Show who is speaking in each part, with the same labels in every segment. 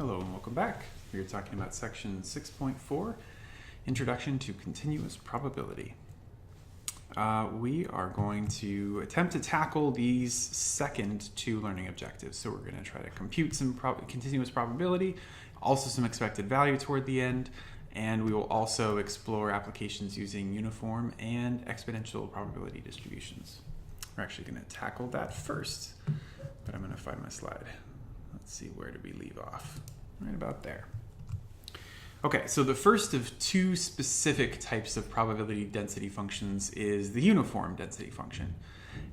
Speaker 1: Hello and welcome back. We are talking about section 6.4, Introduction to Continuous Probability. We are going to attempt to tackle these second two learning objectives. So we're going to try to compute some continuous probability, also some expected value toward the end, and we will also explore applications using uniform and exponential probability distributions. We're actually going to tackle that first, but I'm going to find my slide. Let's see, where did we leave off? Right about there. Okay, so the first of two specific types of probability density functions is the uniform density function.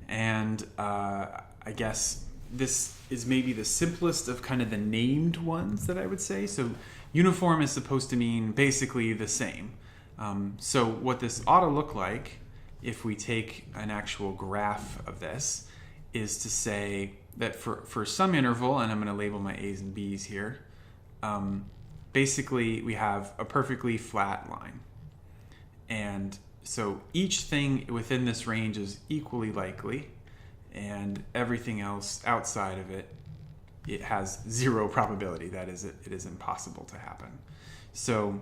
Speaker 1: And I guess this is maybe the simplest of kind of the named ones that I would say. So uniform is supposed to mean basically the same. So what this ought to look like, if we take an actual graph of this, is to say that for some interval, and I'm going to label my A's and B's here, basically we have a perfectly flat line. And so each thing within this range is equally likely, and everything else outside of it, it has zero probability. That is, it is impossible to happen. So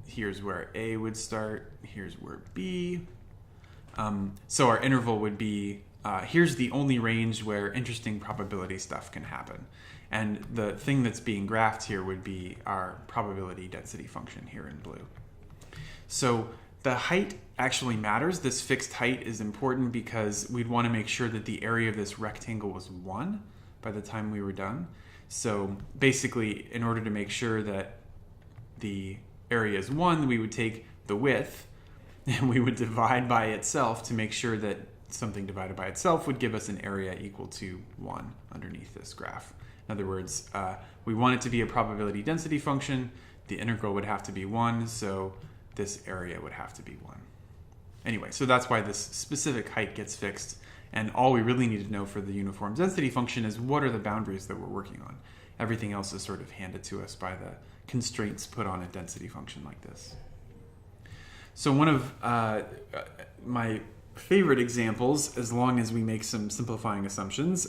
Speaker 1: here's where A would start, here's where B. So our interval would be, here's the only range where interesting probability stuff can happen. And the thing that's being graphed here would be our probability density function here in blue. So the height actually matters. This fixed height is important because we'd want to make sure that the area of this rectangle was 1 by the time we were done. So basically, in order to make sure that the area is 1, we would take the width and we would divide by itself to make sure that something divided by itself would give us an area equal to 1 underneath this graph. In other words, we want it to be a probability density function. The integral would have to be 1, so this area would have to be 1. Anyway, so that's why this specific height gets fixed. And all we really need to know for the uniform density function is what are the boundaries that we're working on. Everything else is sort of handed to us by the constraints put on a density function like this. So one of my favorite examples, as long as we make some simplifying assumptions,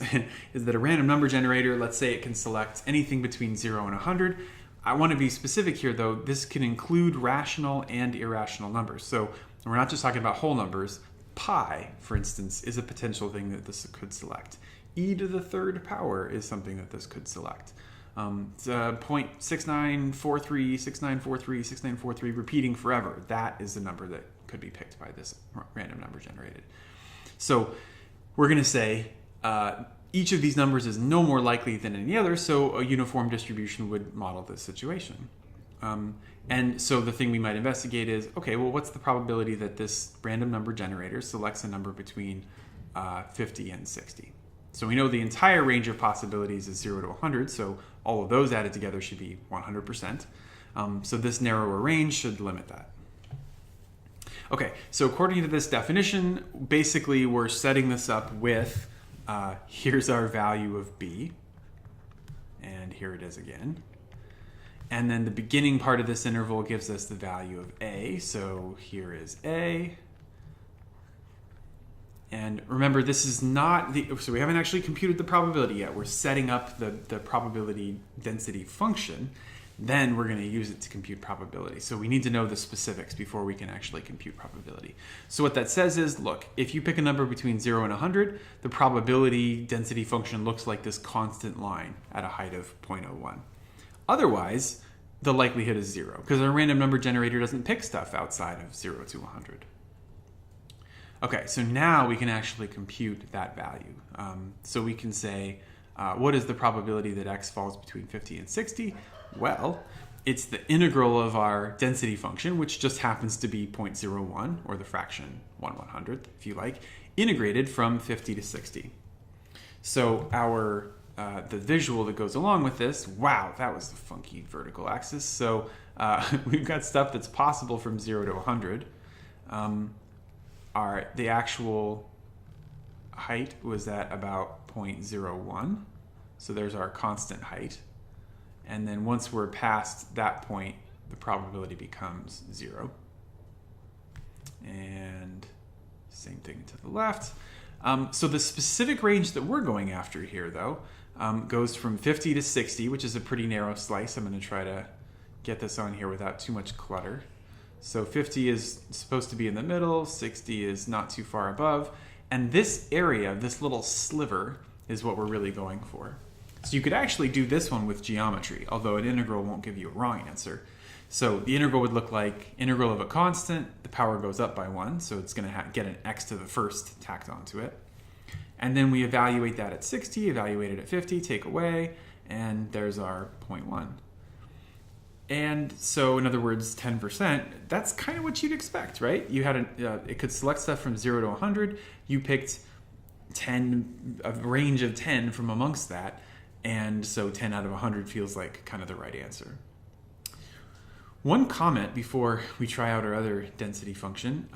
Speaker 1: is that a random number generator, let's say it can select anything between 0 and 100. I want to be specific here though, this can include rational and irrational numbers. So we're not just talking about whole numbers. Pi, for instance, is a potential thing that this could select. E to the third power is something that this could select. 0.6943, 6943, 6943 repeating forever. That is the number that could be picked by this random number generated. So we're going to say each of these numbers is no more likely than any other, so a uniform distribution would model this situation. And so the thing we might investigate is, okay, well, what's the probability that this random number generator selects a number between 50 and 60? So we know the entire range of possibilities is 0 to 100, so all of those added together should be 100%. So this narrower range should limit that. Okay, so according to this definition, basically we're setting this up with, here's our value of B, and here it is again. And then the beginning part of this interval gives us the value of A, so here is A. And remember, this is not so we haven't actually computed the probability yet. We're setting up the probability density function. Then we're going to use it to compute probability. So we need to know the specifics before we can actually compute probability. So what that says is, look, if you pick a number between 0 and 100, the probability density function looks like this constant line at a height of 0.01. Otherwise, the likelihood is 0, because our random number generator doesn't pick stuff outside of 0 to 100. Okay, so now we can actually compute that value. So we can say, what is the probability that x falls between 50 and 60? Well, it's the integral of our density function, which just happens to be 0.01, or the fraction 1/100th, if you like, integrated from 50 to 60. So our the visual that goes along with this, wow, that was the funky vertical axis. So we've got stuff that's possible from 0 to 100. The actual height was at about 0.01. So there's our constant height. And then once we're past that point, the probability becomes 0. And same thing to the left. So the specific range that we're going after here, though, goes from 50 to 60, which is a pretty narrow slice. I'm going to try to get this on here without too much clutter. So 50 is supposed to be in the middle, 60 is not too far above, and this area, this little sliver, is what we're really going for. So you could actually do this one with geometry, although an integral won't give you a wrong answer. So the integral would look like integral of a constant, the power goes up by 1, so it's going to get an x to the first tacked onto it. And then we evaluate that at 60, evaluate it at 50, take away, and there's our 0.1. And so, in other words, 10%, that's kind of what you'd expect, right? You had it could select stuff from 0 to 100. You picked a range of 10 from amongst that. And so 10 out of 100 feels like kind of the right answer. One comment before we try out our other density function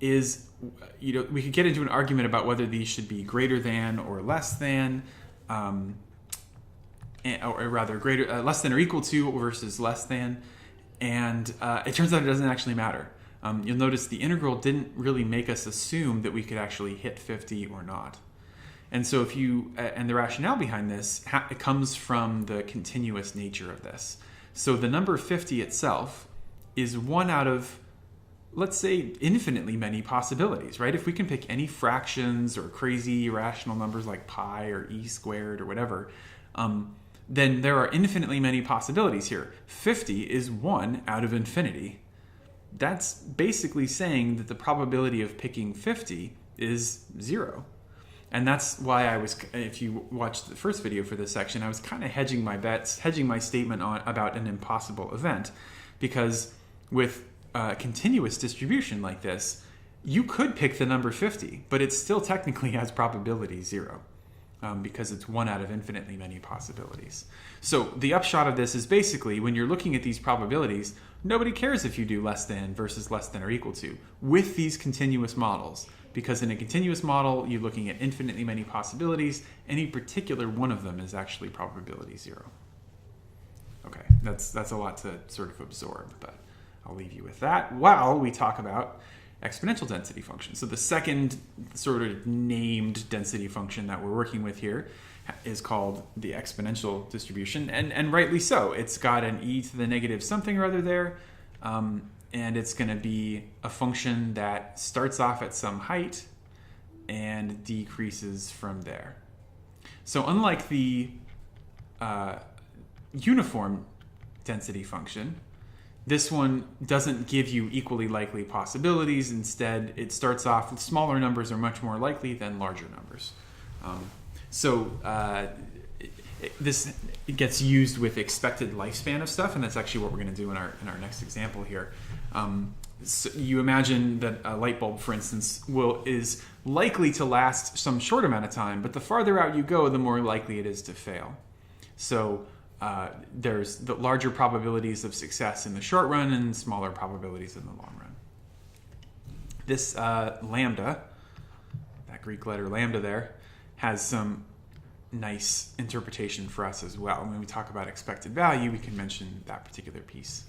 Speaker 1: is, we could get into an argument about whether these should be greater than or less than, or rather less than or equal to versus less than. And it turns out it doesn't actually matter. You'll notice the integral didn't really make us assume that we could actually hit 50 or not. And so and the rationale behind this, it comes from the continuous nature of this. So the number 50 itself is one out of, let's say, infinitely many possibilities, right? If we can pick any fractions or crazy irrational numbers like pi or e squared or whatever, then there are infinitely many possibilities here. 50 is one out of infinity. That's basically saying that the probability of picking 50 is 0. And that's why if you watched the first video for this section, I was kind of hedging my bets, hedging my statement about an impossible event, because with a continuous distribution like this, you could pick the number 50, but it still technically has probability 0, because it's one out of infinitely many possibilities. So the upshot of this is basically, when you're looking at these probabilities, nobody cares if you do less than versus less than or equal to with these continuous models. Because in a continuous model, you're looking at infinitely many possibilities. Any particular one of them is actually probability 0. Okay, that's a lot to sort of absorb, but I'll leave you with that while we talk about exponential density functions. So the second sort of named density function that we're working with here is called the exponential distribution, and rightly so. It's got an e to the negative something or other there. And it's going to be a function that starts off at some height and decreases from there. So unlike the uniform density function, this one doesn't give you equally likely possibilities. Instead, it starts off with smaller numbers are much more likely than larger numbers. This gets used with expected lifespan of stuff, and that's actually what we're going to do in our next example here. So you imagine that a light bulb, for instance, is likely to last some short amount of time, but the farther out you go, the more likely it is to fail. So there's the larger probabilities of success in the short run and smaller probabilities in the long run. This lambda, that Greek letter lambda there, has some nice interpretation for us as well. When we talk about expected value, we can mention that particular piece.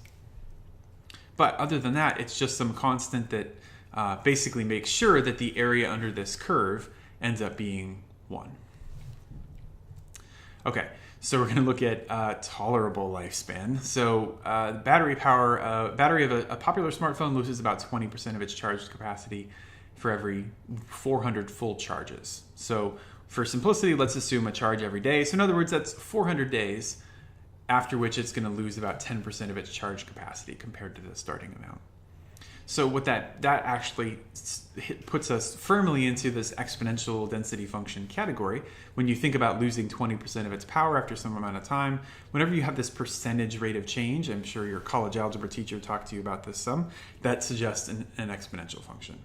Speaker 1: But other than that, it's just some constant that basically makes sure that the area under this curve ends up being 1. Okay, so we're going to look at tolerable lifespan. So battery of a popular smartphone loses about 20% of its charge capacity for every 400 full charges. So for simplicity, let's assume a charge every day. So in other words, that's 400 days, after which it's going to lose about 10% of its charge capacity compared to the starting amount. So what that actually puts us firmly into this exponential density function category. When you think about losing 20% of its power after some amount of time, whenever you have this percentage rate of change, I'm sure your college algebra teacher talked to you about this some, that suggests an exponential function.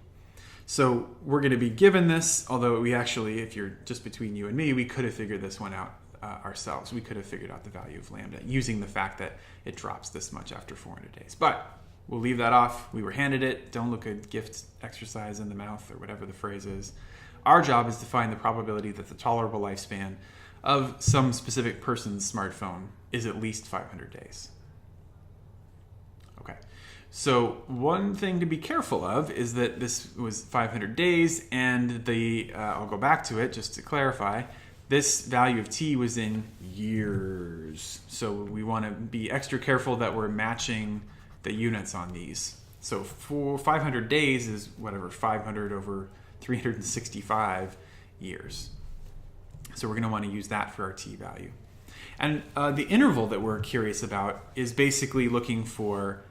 Speaker 1: So we're going to be given this, although we actually, if you're just between you and me, we could have figured this one out ourselves. We could have figured out the value of lambda using the fact that it drops this much after 400 days. But we'll leave that off. We were handed it. Don't look a gift exercise in the mouth or whatever the phrase is. Our job is to find the probability that the tolerable lifespan of some specific person's smartphone is at least 500 days. Okay. So one thing to be careful of is that this was 500 days, and I'll go back to it just to clarify. this value of t was in years. So we want to be extra careful that we're matching the units on these. So for 500 days is whatever, 500 over 365 years. So we're going to want to use that for our t value. And the interval that we're curious about is basically looking for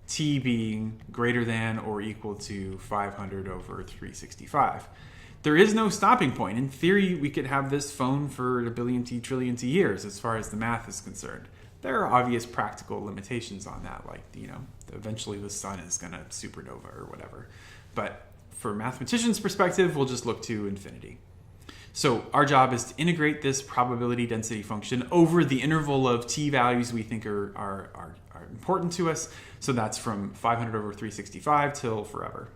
Speaker 1: t being greater than or equal to 500 over 365. There is no stopping point. In theory, we could have this phone for a billion t trillion t years as far as the math is concerned. There are obvious practical limitations on that, like, eventually the sun is going to supernova or whatever. But for mathematicians' perspective, we'll just look to infinity. So our job is to integrate this probability density function over the interval of t values we think are important to us. So that's from 500 over 365 till forever.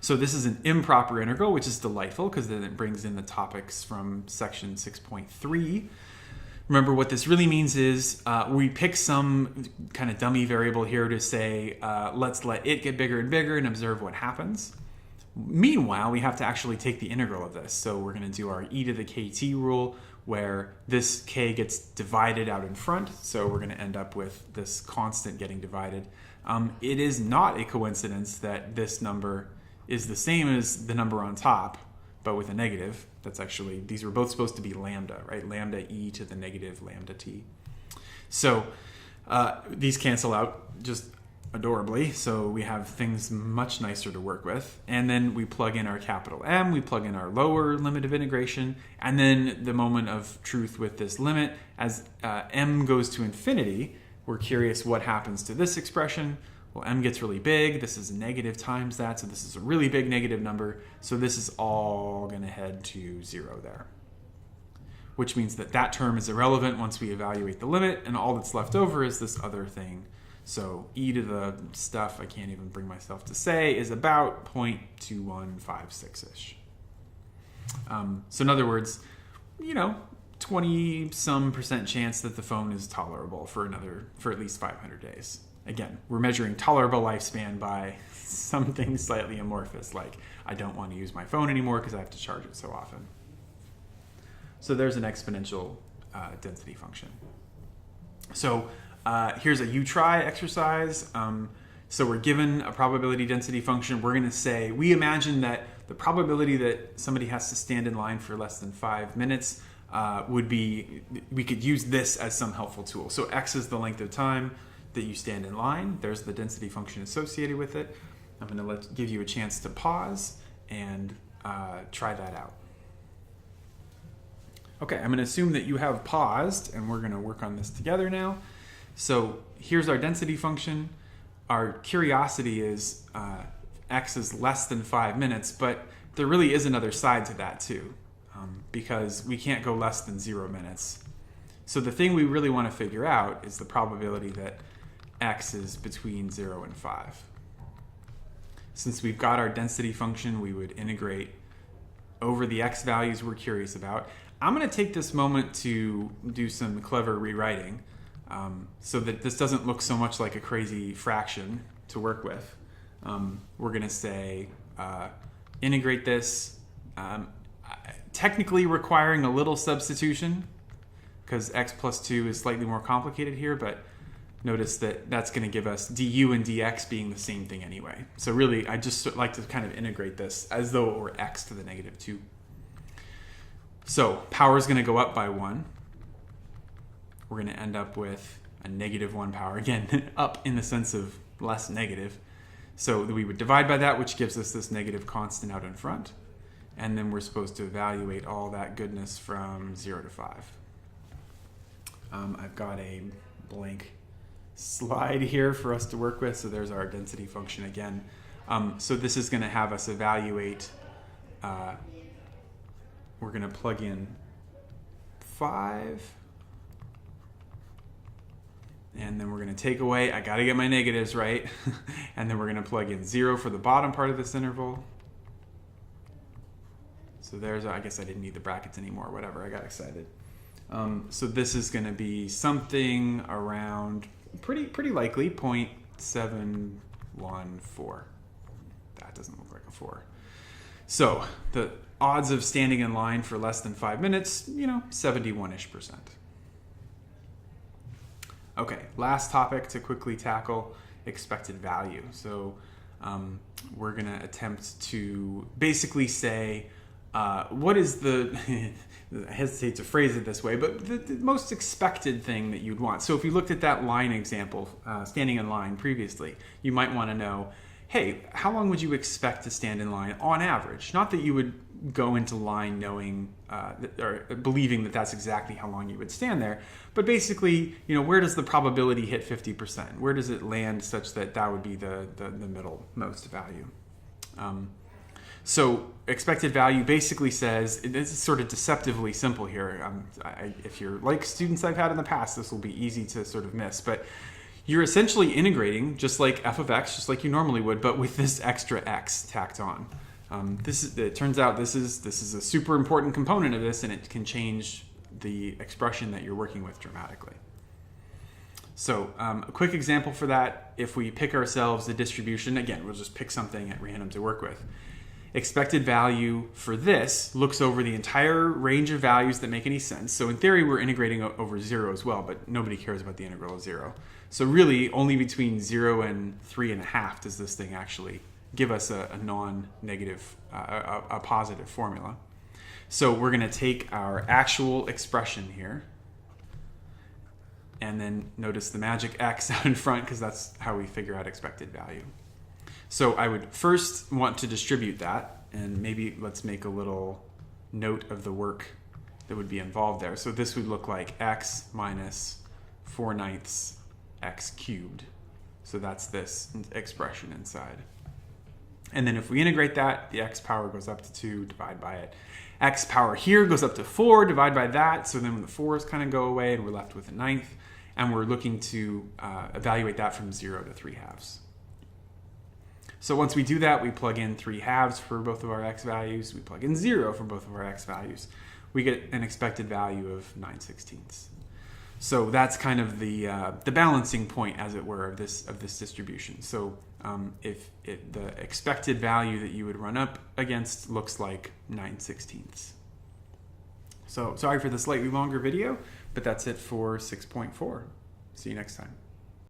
Speaker 1: So this is an improper integral, which is delightful because then it brings in the topics from section 6.3. Remember, what this really means is we pick some kind of dummy variable here to say, let's let it get bigger and bigger and observe what happens. Meanwhile, we have to actually take the integral of this. So we're going to do our e to the kt rule, where this k gets divided out in front. So we're going to end up with this constant getting divided. It is not a coincidence that this number is the same as the number on top, but with a negative. That's actually, these were both supposed to be lambda, right? Lambda e to the negative lambda t. So these cancel out just adorably. So we have things much nicer to work with. And then we plug in our capital M, we plug in our lower limit of integration, and then the moment of truth with this limit, as M goes to infinity, we're curious what happens to this expression. Well, M gets really big. This is negative times that, so this is a really big negative number. So this is all going to head to 0 there, which means that that term is irrelevant once we evaluate the limit, and all that's left over is this other thing. So e to the stuff I can't even bring myself to say is about 0.2156-ish. So in other words, 20-some% chance that the phone is tolerable for at least 500 days. Again, we're measuring tolerable lifespan by something slightly amorphous, like I don't want to use my phone anymore because I have to charge it so often. So there's an exponential density function. So here's a u-try exercise. So we're given a probability density function. We're going to say, we imagine that the probability that somebody has to stand in line for less than 5 minutes would be, we could use this as some helpful tool. So x is the length of time that you stand in line. There's the density function associated with it. I'm going to give you a chance to pause and try that out. Okay, I'm going to assume that you have paused, and we're going to work on this together now. So here's our density function. Our curiosity is x is less than 5 minutes, but there really is another side to that too, because we can't go less than 0 minutes. So the thing we really want to figure out is the probability that x is between 0 and 5. Since we've got our density function, we would integrate over the x values we're curious about. I'm going to take this moment to do some clever rewriting so that this doesn't look so much like a crazy fraction to work with. We're going to say integrate this, technically requiring a little substitution because x plus 2 is slightly more complicated here, but notice that that's going to give us du and dx being the same thing anyway. So really, I just like to kind of integrate this as though it were x to the negative 2. So power is going to go up by 1. We're going to end up with a negative 1 power. Again, up in the sense of less negative. So we would divide by that, which gives us this negative constant out in front. And then we're supposed to evaluate all that goodness from 0 to 5. I've got a blank slide here for us to work with. So there's our density function again. So this is going to have us evaluate. We're going to plug in 5. And then we're going to take away, I got to get my negatives right. And then we're going to plug in 0 for the bottom part of this interval. So there's, I guess I didn't need the brackets anymore, whatever, I got excited. So this is going to be something around, pretty likely, 0.714. That doesn't look like a 4. So the odds of standing in line for less than 5 minutes, 71-ish%. Okay, last topic to quickly tackle, expected value. So we're going to attempt to basically say, what is the, I hesitate to phrase it this way, but the most expected thing that you'd want. So if you looked at that line example, standing in line previously, you might want to know, hey, how long would you expect to stand in line on average? Not that you would go into line knowing or believing that that's exactly how long you would stand there, but basically, where does the probability hit 50%? Where does it land such that that would be the middle most value? So expected value basically says, it's sort of deceptively simple here. If you're like students I've had in the past, this will be easy to sort of miss, but you're essentially integrating just like f of x, just like you normally would, but with this extra x tacked on. It turns out this is a super important component of this, and it can change the expression that you're working with dramatically. So a quick example for that, if we pick ourselves a distribution, again, we'll just pick something at random to work with. Expected value for this looks over the entire range of values that make any sense. So in theory, we're integrating over 0 as well, but nobody cares about the integral of 0. So really, only between 0 and 3.5 does this thing actually give us a non-negative, a positive formula. So we're going to take our actual expression here, and then notice the magic x out in front, because that's how we figure out expected value. So I would first want to distribute that, and maybe let's make a little note of the work that would be involved there. So this would look like x minus 4/9 x cubed. So that's this expression inside. And then if we integrate that, the x power goes up to 2, divide by it. X power here goes up to 4, divide by that. So then the 4's kind of go away, and we're left with a 9th. And we're looking to evaluate that from 0 to 3/2. So once we do that, we plug in 3/2 for both of our x values. We plug in 0 for both of our x values. We get an expected value of 9/16. So that's kind of the balancing point, as it were, of this distribution. So if the expected value that you would run up against looks like 9/16. So sorry for the slightly longer video, but that's it for 6.4. See you next time.